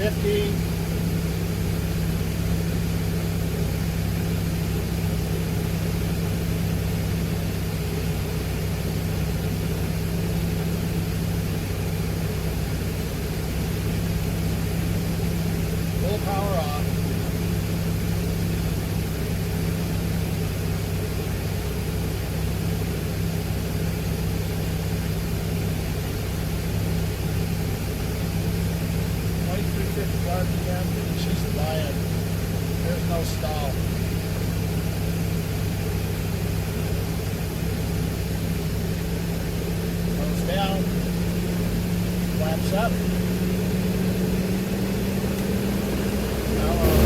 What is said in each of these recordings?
50. Full power off. RPM, and she's flying. There's no stall. Goes down, flaps up. Now on.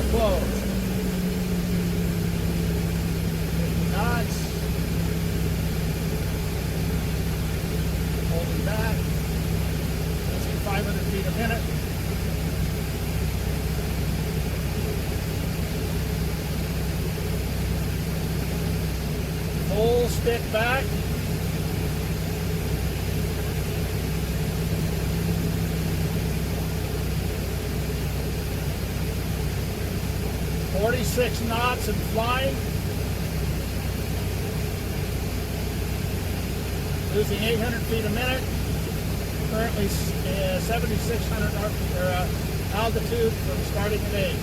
Close. 50 knots. Holding back. Let's see, 500 feet a minute. Full stick back. .46 knots and flying. Losing 800 feet a minute. Currently 7,600 altitude from starting at 8.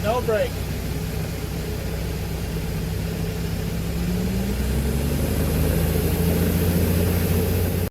No brake.